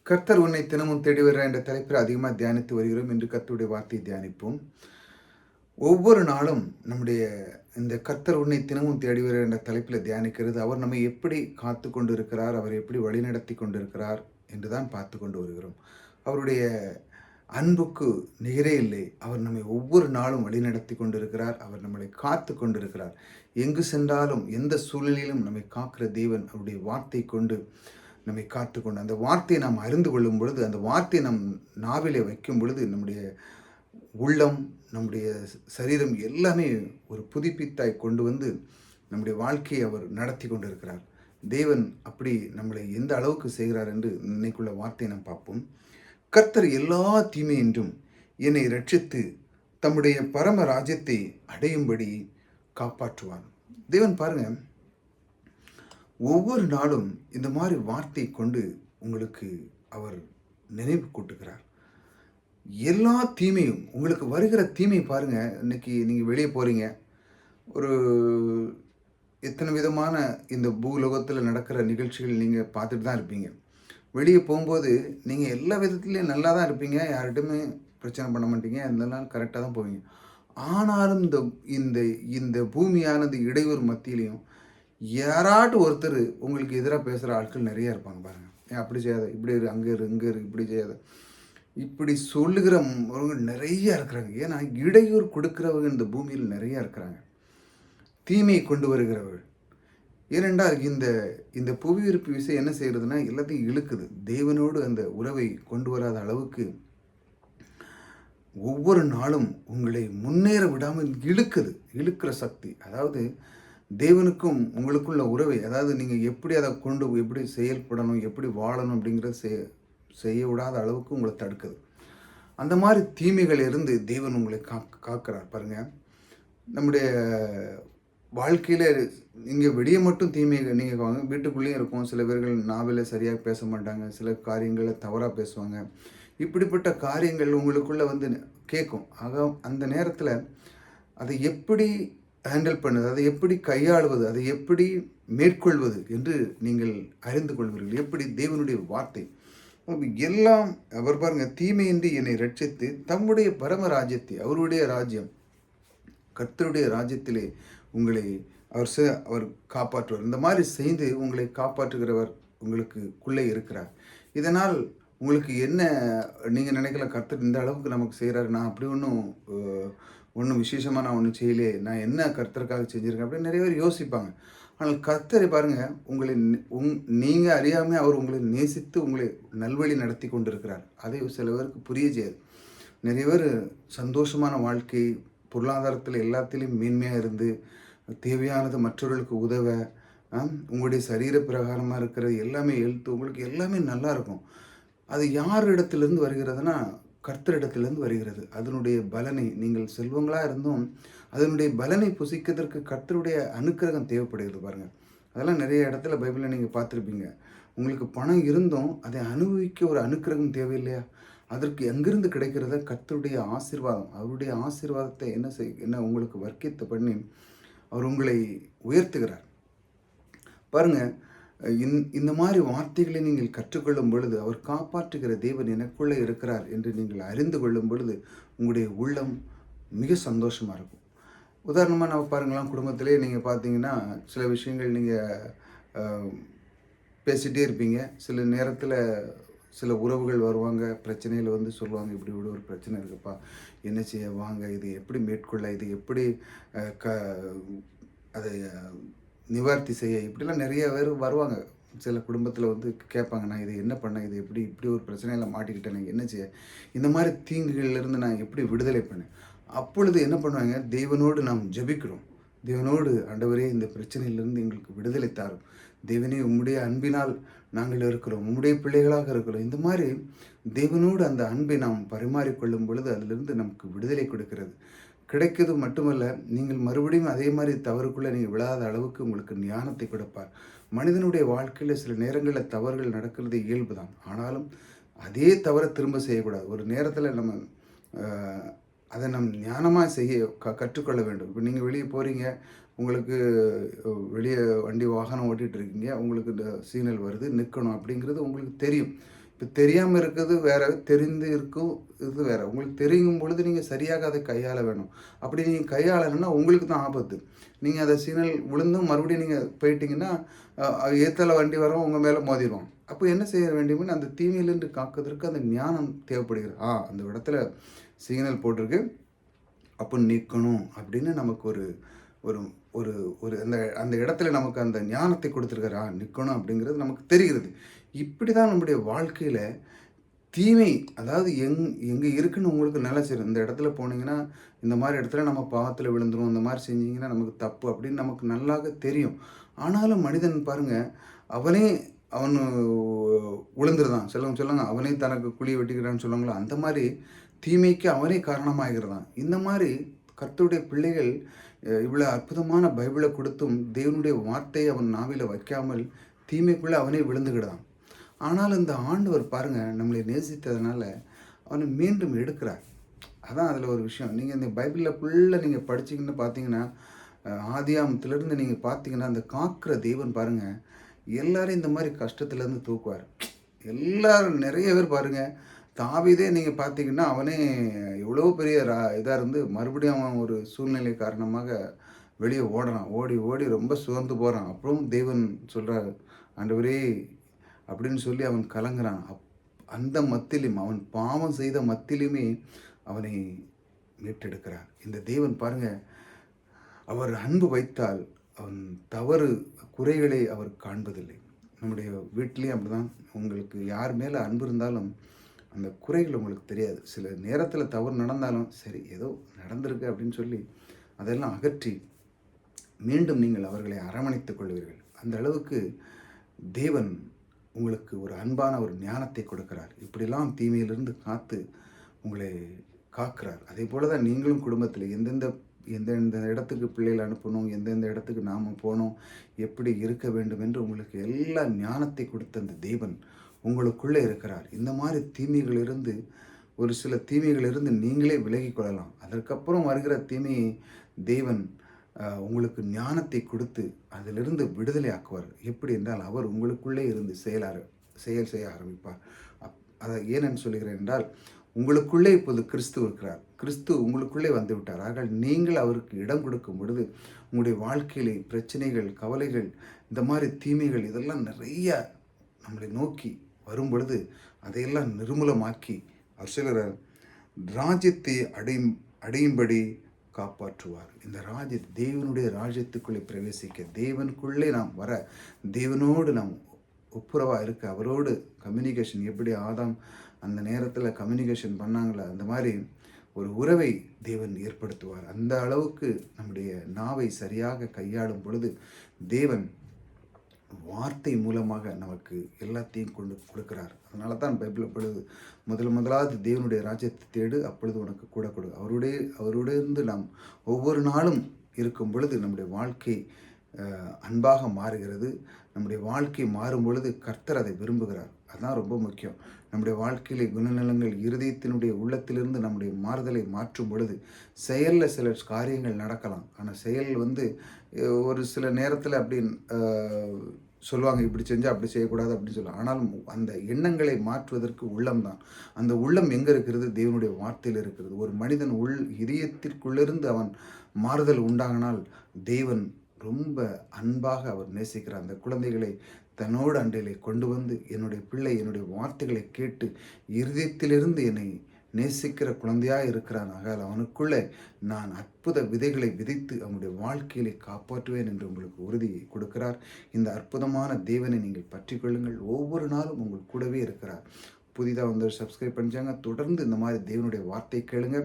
கர்த்தர் உன்னை தினமும் தேடி வருகிறார் என்ற தலைப்பில் அதிகமாக தியானித்து வருகிறோம். இன்று கர்த்தருடைய வார்த்தையை தியானிப்போம். ஒவ்வொரு நாளும் நம்முடைய இந்த கர்த்தர் உன்னை தினமும் தேடி வருகிறார் என்ற தலைப்பில் தியானிக்கிறது, அவர் நம்மை எப்படி காத்து கொண்டு இருக்கிறார், அவர் எப்படி வழிநடத்தி கொண்டிருக்கிறார் என்று தான் பார்த்து கொண்டு வருகிறோம். அவருடைய அன்புக்கு நிகரே இல்லை. அவர் நம்மை ஒவ்வொரு நாளும் வழிநடத்தி கொண்டிருக்கிறார். அவர் நம்மளை காத்து கொண்டிருக்கிறார். எங்கு சென்றாலும் எந்த சூழ்நிலையிலும் நம்மை காக்கிற தேவன் அவருடைய வார்த்தை கொண்டு நம்மை காத்துக்கொண்டு, அந்த வார்த்தையை நாம் அறிந்து கொள்ளும் பொழுது, அந்த வார்த்தையை நம் நாவிலே வைக்கும் பொழுது, நம்முடைய உள்ளம், நம்முடைய சரீரம் எல்லாமே ஒரு புதுப்பித்தாய் கொண்டு வந்து நம்முடைய வாழ்க்கையை அவர் நடத்தி கொண்டிருக்கிறார். தேவன் அப்படி நம்மளை எந்த அளவுக்கு செய்கிறார் என்று இன்னைக்குள்ள வார்த்தையை நாம் பார்ப்போம். கர்த்தர் எல்லா தீமையின்றும் என்னை ரட்சித்து தம்முடைய பரம ராஜ்யத்தை அடையும்படி காப்பாற்றுவார். தேவன் பாருங்க, ஒவ்வொரு நாளும் இந்த மாதிரி வார்த்தை கொண்டு உங்களுக்கு அவர் நினைவு கூட்டுகிறார். எல்லா தீமையும் உங்களுக்கு வருகிற தீமை பாருங்க. இன்னைக்கு நீங்கள் வெளியே போகிறீங்க, ஒரு எத்தனை விதமான இந்த பூலோகத்தில் நடக்கிற நிகழ்ச்சிகள் நீங்கள் பார்த்துட்டு தான் இருப்பீங்க. வெளியே போகும்போது நீங்கள் எல்லா விதத்துலேயும் நல்லா தான் இருப்பீங்க, யார்கிட்டையுமே பிரச்சனை பண்ண மாட்டீங்க, இதெல்லாம் கரெக்டாக தான் போவீங்க. ஆனாலும் இந்த இந்த இந்த பூமியானது இடையூறு மத்தியிலையும் யாராட்டும் ஒருத்தர் உங்களுக்கு எதிராக பேசுகிற ஆட்கள் நிறையா இருப்பாங்க பாருங்கள். ஏன் அப்படி செய்யாத, இப்படி இரு, அங்கே இரு, இங்கே இரு, இப்படி செய்யாத, இப்படி சொல்லுகிறவங்க நிறையா இருக்கிறாங்க. ஏன்னா இடையூறு கொடுக்குறவங்க இந்த பூமியில் நிறையா இருக்கிறாங்க, தீமையை கொண்டு வருகிறவர்கள். ஏனென்றால் இந்த இந்த புவியீர்ப்பு விசை என்ன செய்கிறதுனா எல்லாத்தையும் இழுக்குது. தேவனோடு அந்த உறவை கொண்டு வராத அளவுக்கு ஒவ்வொரு நாளும் உங்களை முன்னேற விடாமல் இழுக்கிற சக்தி. அதாவது தேவனுக்கும் உங்களுக்குள்ள உறவை, அதாவது நீங்கள் எப்படி அதை கொண்டு எப்படி செயல்படணும், எப்படி வாழணும் அப்படிங்கிறத செய்ய விடாத அளவுக்கு உங்களை தடுக்குது. அந்த மாதிரி தீமைகள் இருந்து தேவன் உங்களை காக்கிறார் பாருங்கள். நம்முடைய வாழ்க்கையில் இங்கே வெளியே மட்டும் தீமைகள் நீங்கள் வாங்க, வீட்டுக்குள்ளேயும் இருக்கும். சில பேர்கள் நாவலில் சரியாக பேச மாட்டாங்க, சில காரியங்களை தவறாக பேசுவாங்க. இப்படிப்பட்ட காரியங்கள் உங்களுக்குள்ளே வந்து கேட்கும். ஆக அந்த நேரத்தில் அதை எப்படி ஹேண்டில் பண்ணுது, அதை எப்படி கையாளுவது, அதை எப்படி மேற்கொள்வது என்று நீங்கள் அறிந்து கொள்வீர்கள். எப்படி தேவனுடைய வார்த்தை எல்லாம் அவர் பாருங்க, தீமையின்றி என்னை ரட்சித்து தம்முடைய பரம ராஜ்யத்தை, அவருடைய ராஜ்யம், கர்த்தருடைய ராஜ்யத்திலே உங்களை அவர் காப்பாற்றுவார். இந்த மாதிரி செய்து உங்களை காப்பாற்றுகிறவர் உங்களுக்குள்ளே இருக்கிறார். இதனால் உங்களுக்கு என்ன நீங்கள் நினைக்கல, கர்த்தர் இந்த அளவுக்கு நமக்கு செய்கிறாரு, நான் அப்படி ஒன்றும் விசேஷமாக நான் ஒன்றும் செய்யலையே, நான் என்ன கர்த்தருக்காக செஞ்சுருக்கேன் அப்படின்னு நிறைய பேர் யோசிப்பாங்க. ஆனால் கர்த்தரை பாருங்கள், உங்களை நீங்கள் அறியாமல் அவர் உங்களை நேசித்து உங்களை நல்வழி நடத்தி கொண்டிருக்கிறார். அதை சில பேருக்கு புரிய செய்யாது. நிறைய பேர் சந்தோஷமான வாழ்க்கை, பொருளாதாரத்தில் எல்லாத்திலையும் மேன்மையாக இருந்து தேவையானது மற்றவர்களுக்கு உதவ, உங்களுடைய சரீர பிரகாரமாக இருக்கிறது எல்லாமே எழுத்து, உங்களுக்கு எல்லாமே நல்லா இருக்கும். அது யார் இடத்துலேருந்து வருகிறதுனா கர்த்தரிடத்திலிருந்து வருகிறது. அதனுடைய பலனை, நீங்கள் செல்வங்களாக இருந்தும் அதனுடைய பலனை புசிக்கிறதுக்கு கர்த்தருடைய அனுக்கிரகம் தேவைப்படுகிறது பாருங்கள். அதெல்லாம் நிறைய இடத்துல பைபிளில் நீங்கள் பார்த்துருப்பீங்க. உங்களுக்கு பணம் இருந்தும் அதை அனுபவிக்க ஒரு அனுக்கிரகம் தேவையில்லையா? அதற்கு எங்கிருந்து கிடைக்கிறத கர்த்தருடைய ஆசீர்வாதம், அவருடைய ஆசீர்வாதத்தை என்ன உங்களுக்கு வர்க்கித்து பண்ணி அவர் உங்களை உயர்த்துகிறார் பாருங்கள். இந்த மாதிரி வார்த்தைகளை நீங்கள் கற்றுக்கொள்ளும் பொழுது, அவர் காப்பாற்றுகிற தேவன் எனக்குள்ளே இருக்கிறார் என்று நீங்கள் அறிந்து கொள்ளும் பொழுது உங்களுடைய உள்ளம் மிக சந்தோஷமாக இருக்கும். உதாரணமாக நம்ம பாருங்களாம், குடும்பத்திலே நீங்கள் பார்த்தீங்கன்னா சில விஷயங்கள் நீங்கள் பேசிகிட்டே இருப்பீங்க. சில நேரத்தில் சில உறவுகள் வருவாங்க, பிரச்சனையில் வந்து சொல்லுவாங்க, இப்படி ஒரு பிரச்சனை இருக்குப்பா, என்ன செய்ய, வாங்க, இது எப்படி மேற்கொள்ள, இது எப்படி அதை நிவர்த்தி செய்ய, இப்படிலாம் நிறைய பேர் வருவாங்க. சில குடும்பத்தில் வந்து கேட்பாங்க, நான் இதை என்ன பண்ணேன், இது இப்படி ஒரு பிரச்சனையில் மாட்டிக்கிட்டேன், நான் என்ன செய்ய, இந்த மாதிரி தீங்குகளிலிருந்து நான் எப்படி விடுதலை பண்ணேன். அப்பொழுது என்ன பண்ணுவாங்க, தேவனோடு நாம் ஜெபிக்கிறோம். தேவனோடு, ஆண்டவரே இந்த பிரச்சனையிலிருந்து எங்களுக்கு விடுதலை தாரும், தேவனே உம்முடைய அன்பினால் நாங்கள் இருக்கிறோம், உம்முடைய பிள்ளைகளாக இருக்கிறோம். இந்த மாதிரி தேவனோடு அந்த அன்பை நாம் பரிமாறிக்கொள்ளும் பொழுது அதிலிருந்து நமக்கு விடுதலை கிடைக்கிறது மட்டுமல்ல, நீங்கள் மறுபடியும் அதே மாதிரி தவறுக்குள்ளே நீங்கள் விழாத அளவுக்கு உங்களுக்கு ஞானத்தை கொடுப்பார். மனிதனுடைய வாழ்க்கையில் சில நேரங்களில் தவறுகள் நடக்கிறது இயல்பு தான். ஆனாலும் அதே தவறை திரும்ப செய்யக்கூடாது. ஒரு நேரத்தில் நம்ம அதை நம் ஞானமாக செய்ய கற்றுக்கொள்ள வேண்டும். இப்போ நீங்கள் வெளியே போகிறீங்க, உங்களுக்கு வெளியே வண்டி வாகனம் ஓட்டிகிட்டு இருக்கீங்க, உங்களுக்கு இந்த சிக்னல் வருது, நிற்கணும் அப்படிங்கிறது உங்களுக்கு தெரியும். இப்போ தெரியாமல் இருக்கிறது வேற, தெரிந்து இருக்கும் இது வேற. உங்களுக்கு தெரியும் பொழுது நீங்கள் சரியாக அதை கையாள வேணும். அப்படி நீங்கள் கையாளணும்னா உங்களுக்கு தான் ஆபத்து. நீங்கள் அதை சிக்னல் விழுந்தும் மறுபடியும் நீங்கள் போயிட்டீங்கன்னா, எதிர்த்தால வண்டி வரும் உங்கள் மேலே மோதிரும். அப்போ என்ன செய்ய வேண்டும்னு அந்த தீமையிலிருந்து காக்கிறதுக்கு அந்த ஞானம் தேவைப்படுகிறது. அந்த இடத்துல சிக்னல் போட்டிருக்கு, அப்போ நிற்கணும் அப்படின்னு நமக்கு ஒரு ஒரு ஒரு ஒரு அந்த அந்த இடத்துல நமக்கு அந்த ஞானத்தை கொடுத்துருக்காரு. நிற்கணும் அப்படிங்கிறது நமக்கு தெரிகிறது. இப்படி தான் நம்முடைய வாழ்க்கையில் தீமை, அதாவது எங்கே இருக்குன்னு உங்களுக்கு நல்லா தெரியும். இந்த இடத்துல போனீங்கன்னா இந்த மாதிரி இடத்துல நம்ம பாவத்தில் விழுந்துரும், இந்த மாதிரி செஞ்சீங்கன்னா நமக்கு தப்பு அப்படின்னு நமக்கு நல்லாக தெரியும். ஆனாலும் மனிதன் பாருங்கள், அவனே அவன் விழுந்துருதான். சிலவங்க சொல்லுவாங்க அவனே தனக்கு குழியை வெட்டிக்கிறான்னு சொல்லுவாங்களா, அந்த மாதிரி தீமைக்கு அவனே காரணமாகிறான். இந்த மாதிரி கர்த்தருடைய பிள்ளைகள் இவ்வளோ அற்புதமான பைபிளை கொடுத்தும் தேவனுடைய வார்த்தையை அவன் நாவில வைக்காமல் தீமைக்குள்ளே அவனே விழுந்துக்கிடான். ஆனால் இந்த ஆண்டவர் பாருங்கள், நம்மளை நேசித்ததுனால அவனை மீண்டும் எடுக்கிறார். அதான் அதில் ஒரு விஷயம். நீங்கள் இந்த பைபிளில் ஃபுல்லாக நீங்கள் படிச்சிங்கன்னு பார்த்தீங்கன்னா, ஆதியாமத்திலேருந்து நீங்கள் பார்த்தீங்கன்னா, அந்த காக்கிற தேவன் பாருங்கள், எல்லாரும் இந்த மாதிரி கஷ்டத்துலேருந்து தூக்குவார். எல்லாரும் நிறைய பேர் பாருங்கள், தாவீதே நீங்கள் பார்த்தீங்கன்னா, அவனே எவ்வளோ பெரிய இதாக இருந்து மறுபடியும் அவன் ஒரு சூழ்நிலை காரணமாக வெளியே ஓடுறான். ஓடி ஓடி ரொம்ப சுகந்து போகிறான். அப்புறம் தேவன் சொல்கிறார், ஆண்டவரே அப்படின்னு சொல்லி அவன் கலங்குறான். அந்த மத்தியிலும் அவன் பாவம் செய்த மத்தியிலுமே அவனை மீட்டெடுக்கிறார். இந்த தேவன் பாருங்கள், அவர் அன்பு வைத்தால் அவன் தவறு குறைகளை அவர் காண்பதில்லை. நம்முடைய வீட்டிலையும் அப்படிதான். உங்களுக்கு யார் மேலே அன்பு இருந்தாலும் அந்த குறைகள் உங்களுக்கு தெரியாது. சில நேரத்தில் தவறு நடந்தாலும் சரி, ஏதோ நடந்திருக்கு அப்படின்னு சொல்லி அதெல்லாம் அகற்றி மீண்டும் நீங்கள் அவர்களை அரவணைத்துக் கொள்வீர்கள். அந்த அளவுக்கு தேவன் உங்களுக்கு ஒரு அன்பான ஒரு ஞானத்தை கொடுக்கிறார். இப்படிலாம் தீமையிலிருந்து காத்து உங்களை காக்கிறார். அதே போல தான் நீங்களும் குடும்பத்தில் எந்தெந்த இடத்துக்கு பிள்ளைகளை அனுப்பணும், எந்தெந்த இடத்துக்கு நாம் போகணும், எப்படி இருக்க வேண்டும் என்று உங்களுக்கு எல்லா ஞானத்தை கொடுத்த அந்த தேவன் உங்களுக்குள்ளே இருக்கிறார். இந்த மாதிரி தீமைகளிலிருந்து, ஒரு சில தீமைகளிலிருந்து நீங்களே விலகி கொள்ளலாம். அதற்கப்புறம் வருகிற தீமையை தேவன் உங்களுக்கு ஞானத்தை கொடுத்து அதிலிருந்து விடுதலை ஆக்குவார். எப்படி என்றால் அவர் உங்களுக்குள்ளே இருந்து செயல் செய்ய ஆரம்பிப்பார். அதை ஏனென்று சொல்கிறேன் என்றால், உங்களுக்குள்ளே இப்போது கிறிஸ்து இருக்கிறார். கிறிஸ்து உங்களுக்குள்ளே வந்து விட்டார். ஆக நீங்கள் அவருக்கு இடம் கொடுக்கும் பொழுது உங்களுடைய வாழ்க்கையிலே பிரச்சனைகள், கவலைகள், இந்த மாதிரி தீமைகள் இதெல்லாம் நிறைய நம்மளை நோக்கி வரும் பொழுது அதையெல்லாம் நிர்மூலமாக்கி அவர் சொல்கிறார், ராஜ்யத்தை அடையும்படி காப்பாற்றுவார். இந்த தேவனுடைய ராஜ்யத்துக்குள்ளே பிரவேசிக்க, தேவனுக்குள்ளே நாம் வர, தேவனோடு நாம் ஒப்புரவாக இருக்க, அவரோடு கம்யூனிகேஷன், எப்படி ஆதாம் அந்த நேரத்தில் கம்யூனிகேஷன் பண்ணாங்களோ அந்த மாதிரி ஒரு உறவை தேவன் ஏற்படுத்துவார். அந்த அளவுக்கு நம்முடைய நாவை சரியாக கையாளும் பொழுது தேவன் வார்த்தை மூலமாக நமக்கு எல்லாத்தையும் கொண்டு கொடுக்கிறார். அதனால தான் பைபிள் பொழுது முதலாவது தேவனுடைய ராஜ்யத்தை தேடு, அப்பொழுது உனக்கு கூட கொடு. அவருடைய இருந்து நாம் ஒவ்வொரு நாளும் இருக்கும் பொழுது நம்முடைய வாழ்க்கை அன்பாக மாறுகிறது. நம்முடைய வாழ்க்கை மாறும் பொழுது கர்த்தர் அதை விரும்புகிறார். அதுதான் ரொம்ப முக்கியம். நம்முடைய வாழ்க்கையிலே குணநலங்கள் இருதயத்தினுடைய உள்ளத்திலிருந்து நம்முடைய மாறுதலை மாற்றும் பொழுது செயலில் சில காரியங்கள் நடக்கலாம். ஆனால் செயல் ஒரு சில நேரத்தில் அப்படி சொல்லுவாங்க, இப்படி செஞ்சால் அப்படி செய்யக்கூடாது அப்படின்னு சொல்லுவாங்க. ஆனாலும் அந்த எண்ணங்களை மாற்றுவதற்கு உள்ளம் தான். அந்த உள்ளம் எங்கே இருக்கிறது? தேவனுடைய வார்த்தையில் இருக்கிறது. ஒரு மனிதன் இதயத்திற்குள்ளிருந்து அவன் மாறுதல் உண்டாகினால் தேவன் ரொம்ப அன்பாக அவர் நேசிக்கிறார். அந்த குழந்தைகளை தன்னோடு அண்டையிலே கொண்டு வந்து, என்னுடைய பிள்ளை என்னுடைய வார்த்தைகளை கேட்டு இருதயத்திலிருந்து என்னை நேசிக்கிற குழந்தையாக இருக்கிறான். ஆகால் அவனுக்குள்ளே நான் அற்புத விதைகளை விதைத்து அவனுடைய வாழ்க்கையிலே காப்பாற்றுவேன் என்று உங்களுக்கு உறுதியை கொடுக்கிறார். இந்த அற்புதமான தேவனை நீங்கள் பற்றி கொள்ளுங்கள். ஒவ்வொரு நாளும் உங்கள் கூடவே இருக்கிறார். புதிதாக வந்து சப்ஸ்கிரைப் பண்ணிச்சாங்க, தொடர்ந்து இந்த மாதிரி தேவனுடைய வார்த்தை கேளுங்க.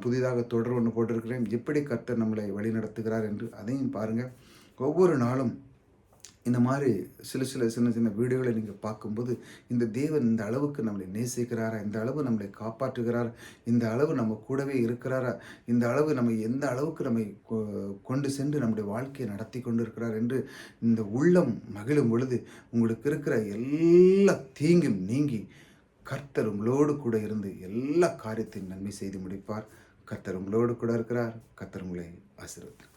புதிதாக தொடர் ஒன்று போட்டிருக்கிறேன், எப்படி கர்த்தர் நம்மளை வழி நடத்துகிறார் என்று அதையும் பாருங்கள். ஒவ்வொரு நாளும் இந்த மாதிரி சின்ன சின்ன வீடியோகளை நீங்கள் பார்க்கும்போது இந்த தேவன் இந்த அளவுக்கு நம்மளை நேசிக்கிறாரா, இந்த அளவு நம்மளை காப்பாற்றுகிறாரா, இந்த அளவு நம்ம கூடவே இருக்கிறாரா, இந்த அளவு நம்ம எந்த அளவுக்கு நம்மை கொண்டு சென்று நம்முடைய வாழ்க்கையை நடத்தி கொண்டு இருக்கிறார் என்று இந்த உள்ளம் மகிழும் பொழுது உங்களுக்கு இருக்கிற எல்லா தீங்கும் நீங்கி கர்த்தர் உங்களோடு கூட இருந்து எல்லா காரியத்தையும் நன்மை செய்து முடிப்பார். கர்த்தர் உங்களோடு கூட இருக்கிறார். கர்த்தர் உங்களை ஆசீர்வதிப்பார்.